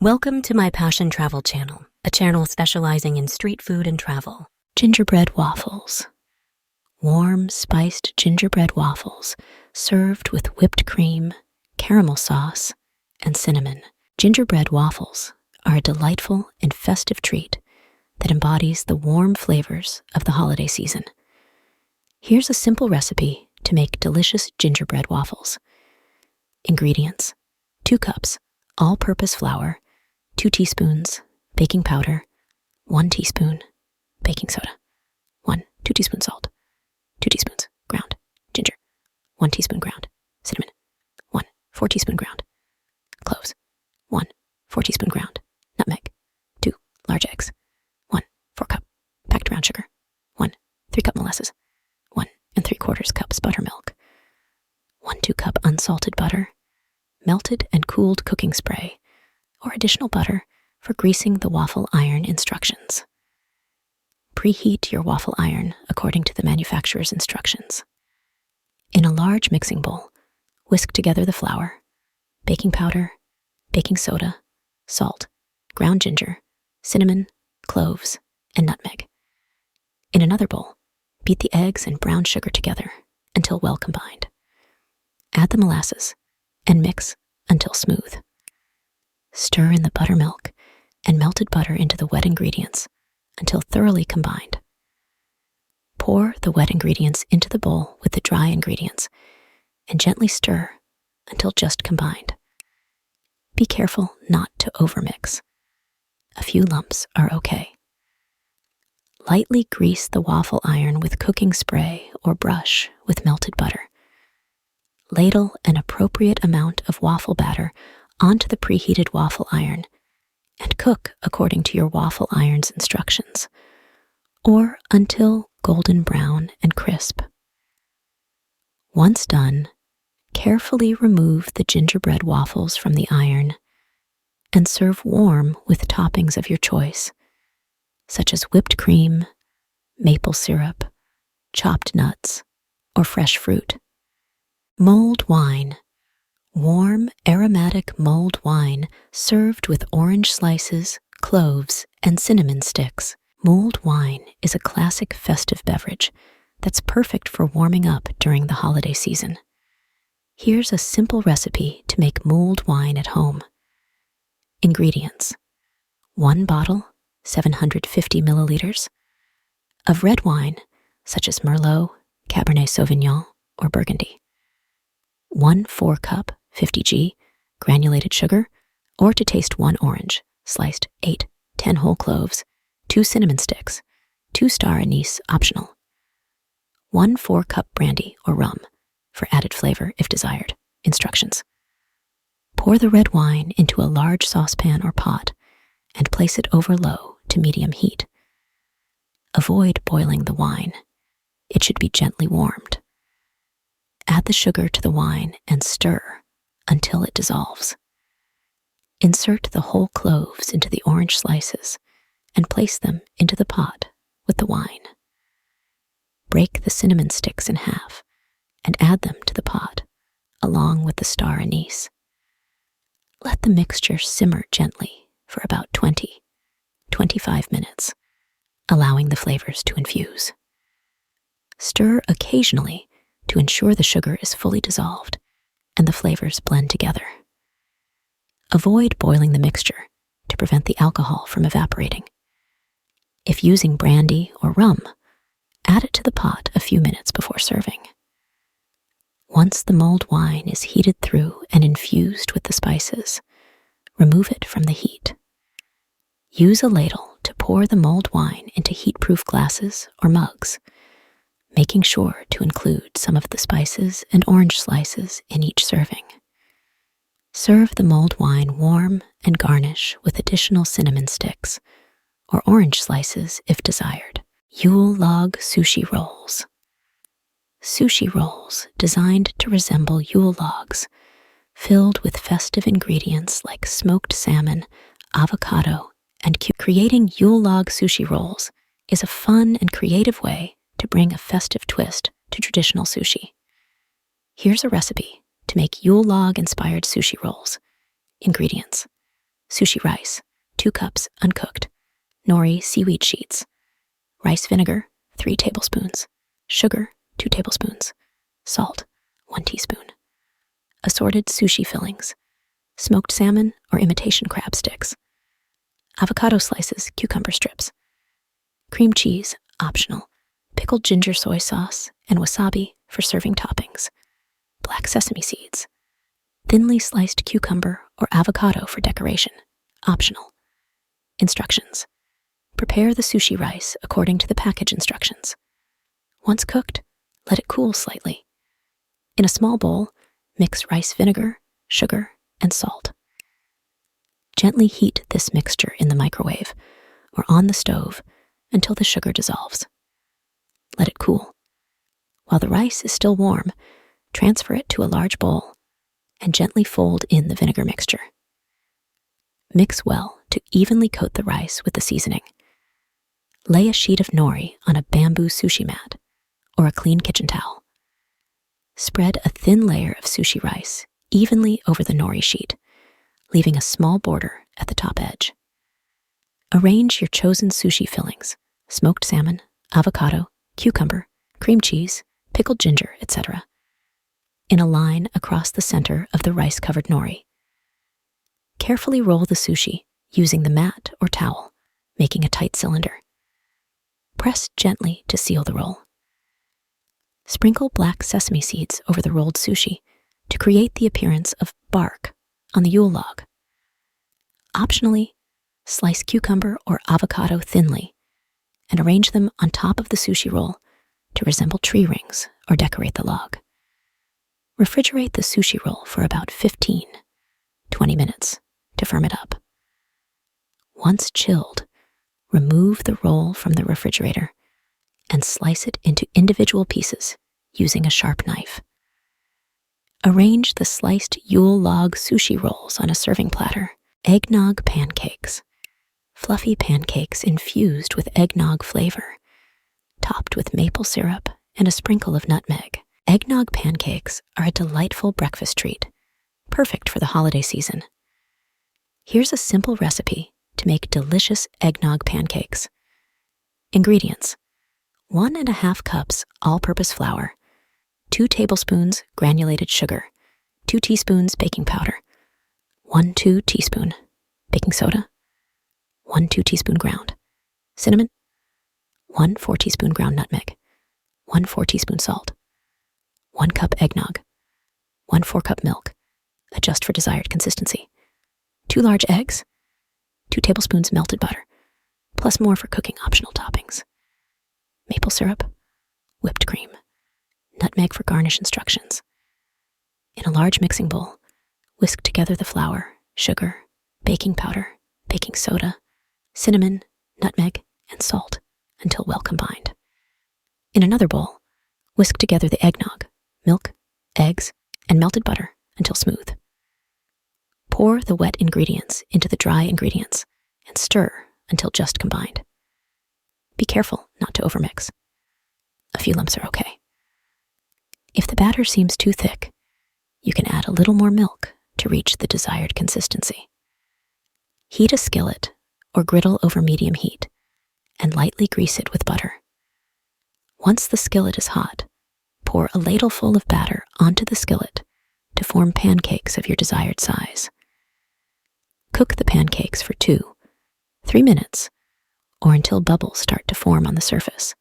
Welcome to my Passion Travel channel, a channel specializing in street food and travel. Gingerbread waffles. Warm, spiced gingerbread waffles served with whipped cream, caramel sauce, and cinnamon. Gingerbread waffles are a delightful and festive treat that embodies the warm flavors of the holiday season. Here's a simple recipe to make delicious gingerbread waffles. Ingredients: 2 cups all-purpose flour, 2 teaspoons baking powder, 1 teaspoon baking soda, 2 teaspoons salt, 2 teaspoons ground ginger, 1 teaspoon ground cinnamon, 4 teaspoon ground cloves, 4 teaspoon ground nutmeg, 2 large eggs, 4 cup packed brown sugar, 3 cup molasses, 1 3/4 cups buttermilk, 2 cup unsalted butter, melted and cooled cooking spray, or additional butter for greasing the waffle iron instructions. Preheat your waffle iron according to the manufacturer's instructions. In a large mixing bowl, whisk together the flour, baking powder, baking soda, salt, ground ginger, cinnamon, cloves, and nutmeg. In another bowl, beat the eggs and brown sugar together until well combined. Add the molasses and mix until smooth. Stir in the buttermilk and melted butter into the wet ingredients until thoroughly combined. Pour the wet ingredients into the bowl with the dry ingredients and gently stir until just combined. Be careful not to overmix. A few lumps are okay. Lightly grease the waffle iron with cooking spray or brush with melted butter. Ladle an appropriate amount of waffle batter onto the preheated waffle iron and cook according to your waffle iron's instructions, or until golden brown and crisp. Once done, carefully remove the gingerbread waffles from the iron and serve warm with toppings of your choice, such as whipped cream, maple syrup, chopped nuts, or fresh fruit. Mulled wine. Warm, aromatic mulled wine served with orange slices, cloves, and cinnamon sticks. Mulled wine is a classic festive beverage that's perfect for warming up during the holiday season. Here's a simple recipe to make mulled wine at home. Ingredients: 1 bottle, 750 milliliters, of red wine, such as Merlot, Cabernet Sauvignon, or Burgundy. 1 4-cup 50g granulated sugar, or to taste 1 orange, sliced 8-10 whole cloves, 2 cinnamon sticks, 2 star anise optional. 1 4-cup brandy or rum for added flavor if desired. Instructions: pour the red wine into a large saucepan or pot and place it over low to medium heat. Avoid boiling the wine. It should be gently warmed. Add the sugar to the wine and stir until it dissolves. Insert the whole cloves into the orange slices and place them into the pot with the wine. Break the cinnamon sticks in half and add them to the pot, along with the star anise. Let the mixture simmer gently for about 20-25 minutes, allowing the flavors to infuse. Stir occasionally to ensure the sugar is fully dissolved and the flavors blend together. Avoid boiling the mixture to prevent the alcohol from evaporating. If using brandy or rum, add it to the pot a few minutes before serving. Once the mulled wine is heated through and infused with the spices, remove it from the heat. Use a ladle to pour the mulled wine into heat-proof glasses or mugs, making sure to include some of the spices and orange slices in each serving. Serve the mulled wine warm and garnish with additional cinnamon sticks or orange slices if desired. Yule Log Sushi Rolls. Sushi rolls designed to resemble Yule logs, filled with festive ingredients like smoked salmon, avocado, and creating Yule Log Sushi Rolls is a fun and creative way to bring a festive twist to traditional sushi. Here's a recipe to make Yule log-inspired sushi rolls. Ingredients: sushi rice, 2 cups uncooked, nori seaweed sheets, rice vinegar, 3 tablespoons, sugar, 2 tablespoons, salt, 1 teaspoon, assorted sushi fillings, smoked salmon or imitation crab sticks, avocado slices, cucumber strips, cream cheese, optional, pickled ginger soy sauce, and wasabi for serving toppings, black sesame seeds, thinly sliced cucumber or avocado for decoration, optional. Instructions. Prepare the sushi rice according to the package instructions. Once cooked, let it cool slightly. In a small bowl, mix rice vinegar, sugar, and salt. Gently heat this mixture in the microwave or on the stove until the sugar dissolves. Let it cool. While the rice is still warm, transfer it to a large bowl and gently fold in the vinegar mixture. Mix well to evenly coat the rice with the seasoning. Lay a sheet of nori on a bamboo sushi mat or a clean kitchen towel. Spread a thin layer of sushi rice evenly over the nori sheet, leaving a small border at the top edge. Arrange your chosen sushi fillings, smoked salmon, avocado, cucumber, cream cheese, pickled ginger, etc., in a line across the center of the rice-covered nori. Carefully roll the sushi using the mat or towel, making a tight cylinder. Press gently to seal the roll. Sprinkle black sesame seeds over the rolled sushi to create the appearance of bark on the Yule log. Optionally, slice cucumber or avocado thinly and arrange them on top of the sushi roll to resemble tree rings or decorate the log. Refrigerate the sushi roll for about 15-20 minutes to firm it up. Once chilled, remove the roll from the refrigerator and slice it into individual pieces using a sharp knife. Arrange the sliced Yule Log Sushi Rolls on a serving platter. Eggnog Pancakes. Fluffy pancakes infused with eggnog flavor, topped with maple syrup and a sprinkle of nutmeg. Eggnog pancakes are a delightful breakfast treat, perfect for the holiday season. Here's a simple recipe to make delicious eggnog pancakes. Ingredients: 1.5 cups all-purpose flour, 2 tablespoons granulated sugar, 2 teaspoons baking powder, 1 teaspoon baking soda, 1 teaspoon ground cinnamon, 1 teaspoon ground nutmeg, 1 teaspoon salt, 1 cup eggnog, 1 cup milk, adjust for desired consistency, 2 large eggs, 2 tablespoons melted butter, plus more for cooking optional toppings, maple syrup, whipped cream, nutmeg for garnish instructions. In a large mixing bowl, whisk together the flour, sugar, baking powder, baking soda, cinnamon, nutmeg, and salt until well combined. In another bowl, whisk together the eggnog, milk, eggs, and melted butter until smooth. Pour the wet ingredients into the dry ingredients and stir until just combined. Be careful not to overmix. A few lumps are okay. If the batter seems too thick, you can add a little more milk to reach the desired consistency. Heat a skillet or griddle over medium heat and lightly grease it with butter. Once the skillet is hot, pour a ladleful of batter onto the skillet to form pancakes of your desired size. Cook the pancakes for 2-3 minutes or until bubbles start to form on the surface.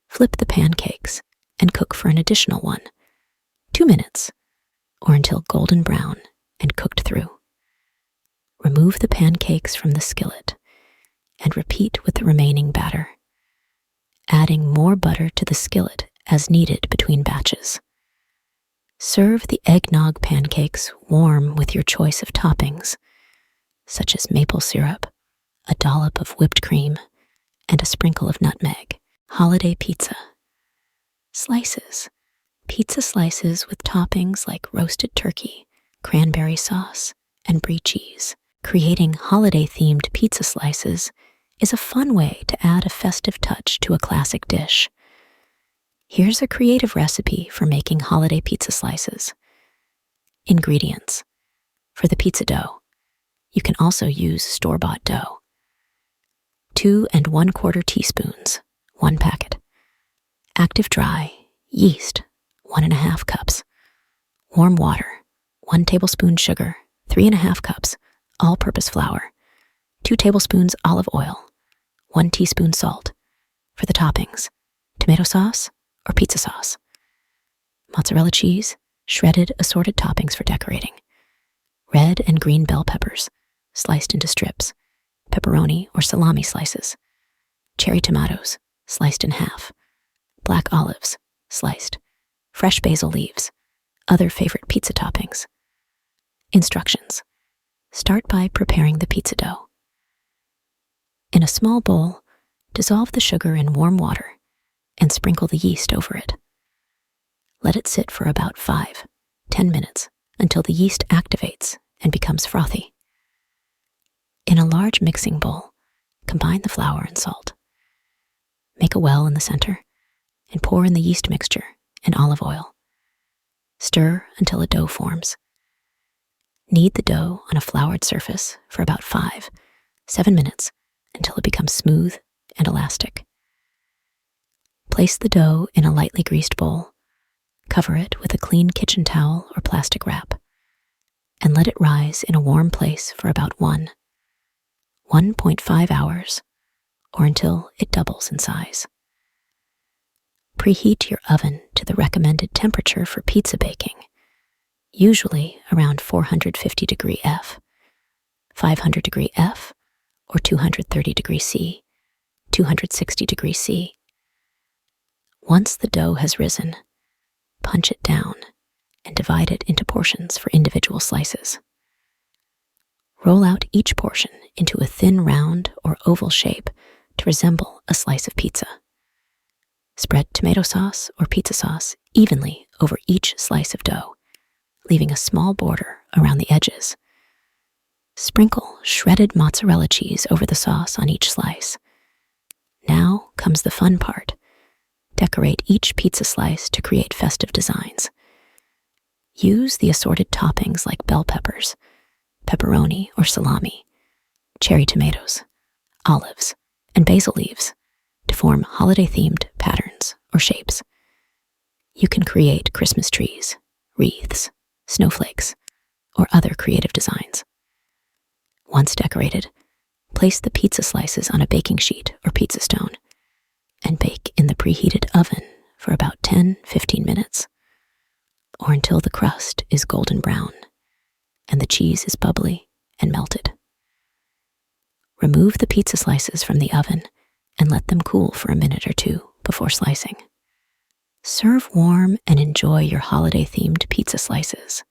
Flip the pancakes and cook for an additional 1-2 minutes or until golden brown and cooked through. Remove the pancakes from the skillet and repeat with the remaining batter, adding more butter to the skillet as needed between batches. Serve the eggnog pancakes warm with your choice of toppings, such as maple syrup, a dollop of whipped cream, and a sprinkle of nutmeg. Holiday pizza. Slices. Pizza slices with toppings like roasted turkey, cranberry sauce, and brie cheese. Creating holiday-themed pizza slices is a fun way to add a festive touch to a classic dish. Here's a creative recipe for making holiday pizza slices. Ingredients. For the pizza dough, You can also use store-bought dough. 2 1/4 teaspoons, 1 packet. Active dry, yeast, 1½ cups. Warm water, 1 tablespoon sugar, 3½ cups, all-purpose flour, 2 tablespoons olive oil, 1 teaspoon salt. For the toppings, tomato sauce or pizza sauce. Mozzarella cheese, shredded assorted toppings for decorating. Red and green bell peppers, sliced into strips. Pepperoni or salami slices. Cherry tomatoes, sliced in half. Black olives, sliced. Fresh basil leaves. Other favorite pizza toppings. Instructions. Start by preparing the pizza dough. In a small bowl, dissolve the sugar in warm water and sprinkle the yeast over it. Let it sit for about 5-10 minutes until the yeast activates and becomes frothy. In a large mixing bowl, combine the flour and salt. Make a well in the center and pour in the yeast mixture and olive oil. Stir until a dough forms. Knead the dough on a floured surface for about 5-7 minutes until it becomes smooth and elastic. Place the dough in a lightly greased bowl, cover it with a clean kitchen towel or plastic wrap, and let it rise in a warm place for about 1.5 hours, or until it doubles in size. Preheat your oven to the recommended temperature for pizza baking, usually around 450 degree F, 500 degree F, or 230 degree C, 260 degree C. Once the dough has risen, punch it down and divide it into portions for individual slices. Roll out each portion into a thin round or oval shape to resemble a slice of pizza. Spread tomato sauce or pizza sauce evenly over each slice of dough, leaving a small border around the edges. Sprinkle shredded mozzarella cheese over the sauce on each slice. Now comes the fun part. Decorate each pizza slice to create festive designs. Use the assorted toppings like bell peppers, pepperoni or salami, cherry tomatoes, olives, and basil leaves to form holiday-themed patterns or shapes. You can create Christmas trees, wreaths, snowflakes, or other creative designs. Once decorated, place the pizza slices on a baking sheet or pizza stone and bake in the preheated oven for about 10-15 minutes, or until the crust is golden brown and the cheese is bubbly and melted. Remove the pizza slices from the oven and let them cool for a minute or two before slicing. Serve warm and enjoy your holiday-themed pizza slices.